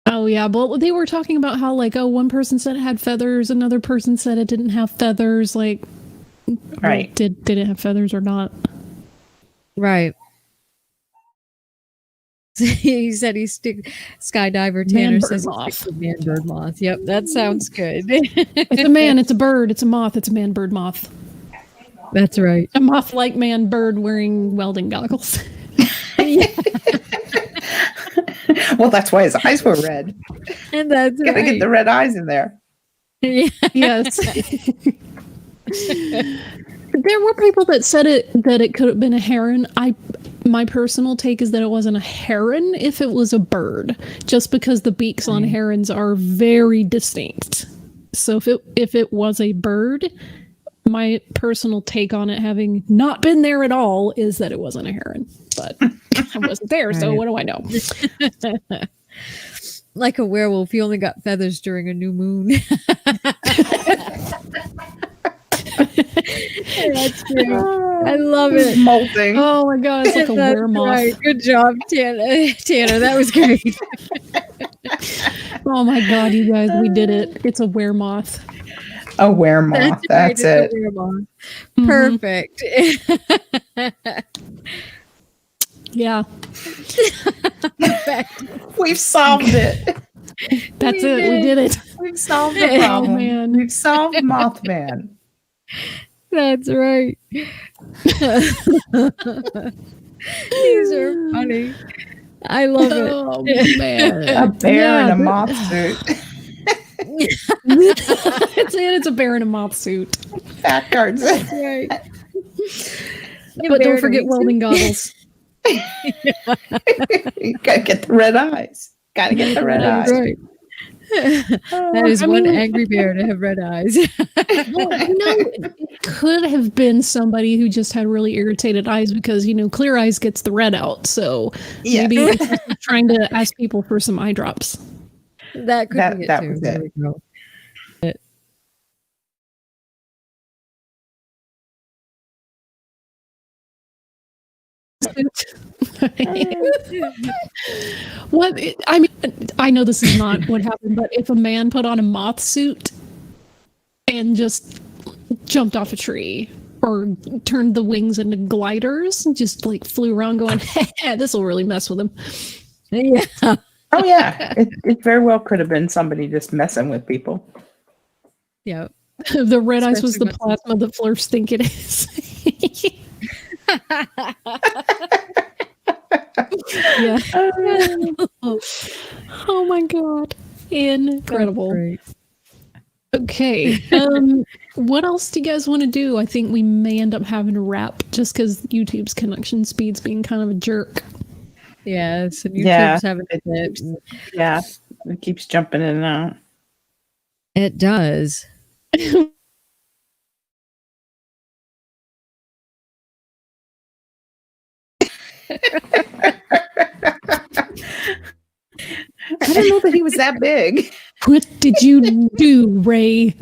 Oh yeah, but they were talking about how like, one person said it had feathers, another person said it didn't have feathers. Like, right? Did it have feathers or not? Right. He said Skydiver Tanner says he's a man-bird moth. Yep, that sounds good. It's a man, it's a bird, it's a moth, it's a man-bird moth. That's right. A moth-like man-bird wearing welding goggles. Well, that's why his eyes were red. And that's Gotta right. get the red eyes in there. Yes. There were people that said that it could have been a heron. My personal take is that it wasn't a heron if it was a bird, just because the beaks on herons are very distinct. So if it was a bird, my personal take on it, having not been there at all, is that it wasn't a heron. But I wasn't there, so what do I know? Like a werewolf, he only got feathers during a new moon. That's true. I love it. Molting. Oh my god, it's like a weremoth. Right. Good job, Tanner. That was great. Oh my god, you guys, we did it. It's a weremoth. A weremoth. That's it. Weremoth. Perfect. Yeah. We've solved it. That's it. We did it. We've solved the problem. Oh, man. We've solved Mothman. That's right. These are funny. I love it. Oh, man. A bear in a moth suit. It's a bear in a moth suit. Fat cards. That's right. But don't forget welding goggles. You gotta get the red eyes. Gotta get the red eyes. Right. That is one angry bear to have red eyes. Well, it could have been somebody who just had really irritated eyes because, clear eyes gets the red out. So maybe it's just trying to ask people for some eye drops. That could be it that too. was There it. we go. I know this is not what happened, but if a man put on a moth suit and just jumped off a tree or turned the wings into gliders and just like flew around going, hey, this will really mess with him. Yeah. Oh yeah. It very well could have been somebody just messing with people. Yeah. The red eyes was the plasma that Flurfs think it is. Yeah. Oh my god. Incredible. Okay. What else do you guys want to do? I think we may end up having to wrap just because YouTube's connection speed's being kind of a jerk. Yeah, so YouTube's having tips. Yeah. It keeps jumping in and out. It does. I didn't know that he was that big. What did you do, Ray?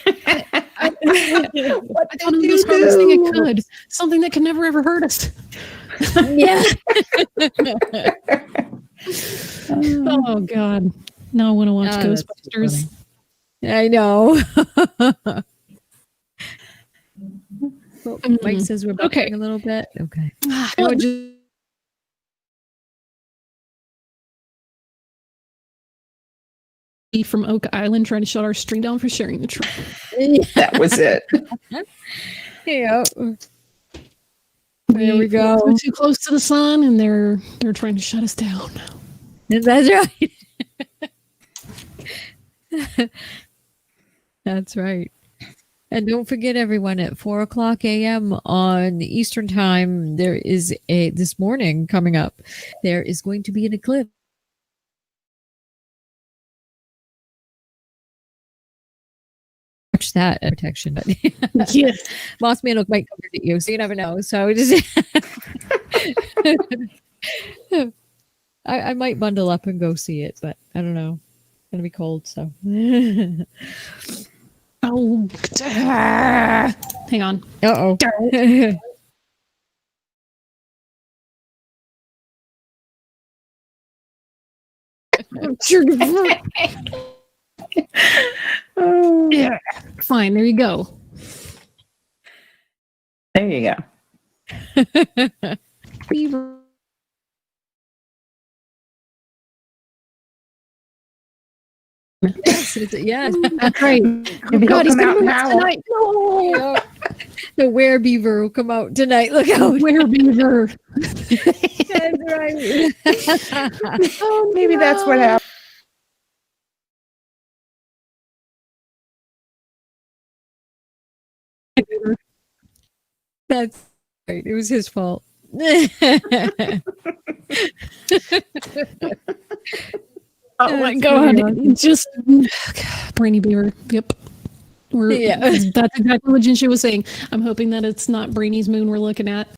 I thought it was the hardest thing I could. Something that can never ever hurt us. Yeah. Oh god. Now I want to watch Ghostbusters. I know. Mike says we're buffering a little bit. Okay. From Oak Island trying to shut our stream down for sharing the truth. That was it. Yeah. There we go. We're too close to the sun and they're trying to shut us down. That's right. That's right. And don't forget, everyone, at 4:00 a.m. on Eastern Time, there is this morning coming up, there is going to be an eclipse. Watch that protection. But yes. Mothman might come at you, so you never know. So just I might bundle up and go see it, but I don't know. It's gonna be cold, so oh, hang on. Uh-oh. Oh, yeah. Fine, there you go. There you go. Beaver. Yes. That's right. Oh, God, he's come out coming now. out tonight. No. The werebeaver will come out tonight. Look out. Werebeaver. That's right. Oh, maybe that's what happened. That's right. It was his fault. Oh my god. Just Brainy Beaver. Yep. That's exactly what Jinsha was saying. I'm hoping that it's not Brainy's moon we're looking at.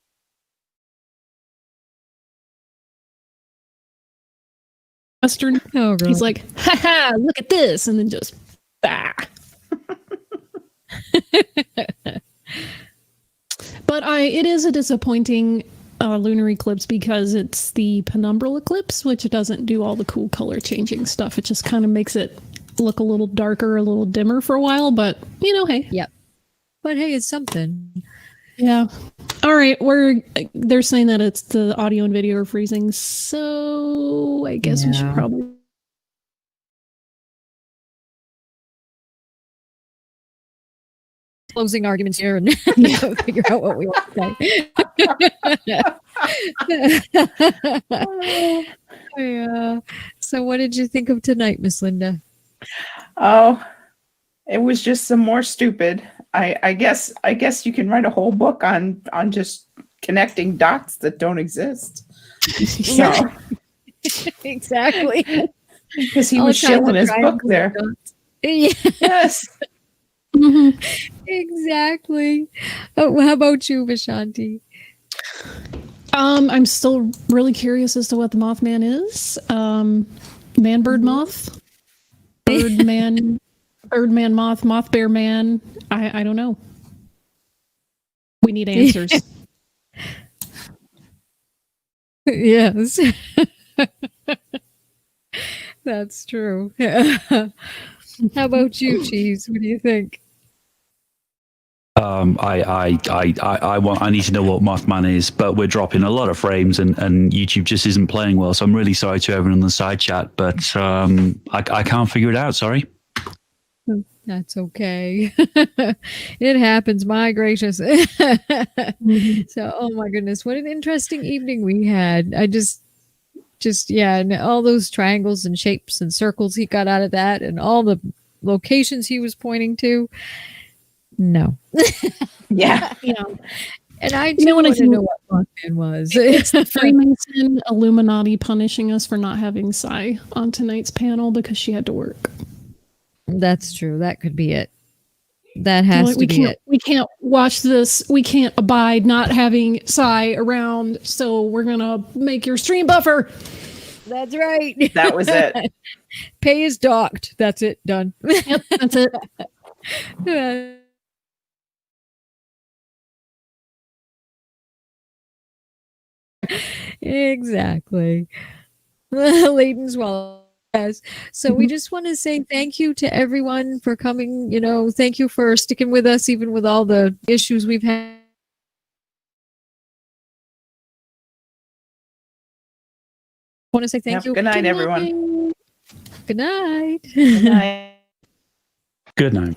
Western. Oh, He's like, ha ha, look at this, and then just bah. But it is a disappointing lunar eclipse because it's the penumbral eclipse, which doesn't do all the cool color changing stuff. It just kind of makes it look a little darker, a little dimmer for a while. But hey. Yep. But hey, it's something. Yeah. All right. They're saying that it's the audio and video are freezing, so I guess we should probably. Closing arguments here and figure out what we want to say. Yeah. So what did you think of tonight, Miss Linda? Oh, it was just some more stupid. I guess you can write a whole book on just connecting dots that don't exist. So. Exactly. Because he was shilling his book there. Yes. Mm-hmm. Exactly. Oh, how about you, Vishanti? I'm still really curious as to what the Mothman is. Man, bird, moth, birdman, birdman, moth, moth, bear, man. I don't know. We need answers. Yes. That's true. How about you, Cheese? What do you think? I need to know what Mothman is, but we're dropping a lot of frames and YouTube just isn't playing well. So I'm really sorry to everyone in the side chat, but I can't figure it out. Sorry. That's okay. It happens. My gracious. So, oh my goodness, what an interesting evening we had. I just and all those triangles and shapes and circles he got out of that, and all the locations he was pointing to. No. Yeah. And I do want to know what Mothman was. It's the Freemason Illuminati punishing us for not having Sci on tonight's panel because she had to work. That's true. That could be it. That has to be it. We can't watch this. We can't abide not having Sci around, so we're going to make your stream buffer. That's right. That was it. Pay is docked. That's it. Done. Yep, that's it. Exactly. Leighton's well. Yes. So we just want to say thank you to everyone for coming. Thank you for sticking with us, even with all the issues we've had. I want to say thank you. Good night, everyone. Good night. Good night. Good night.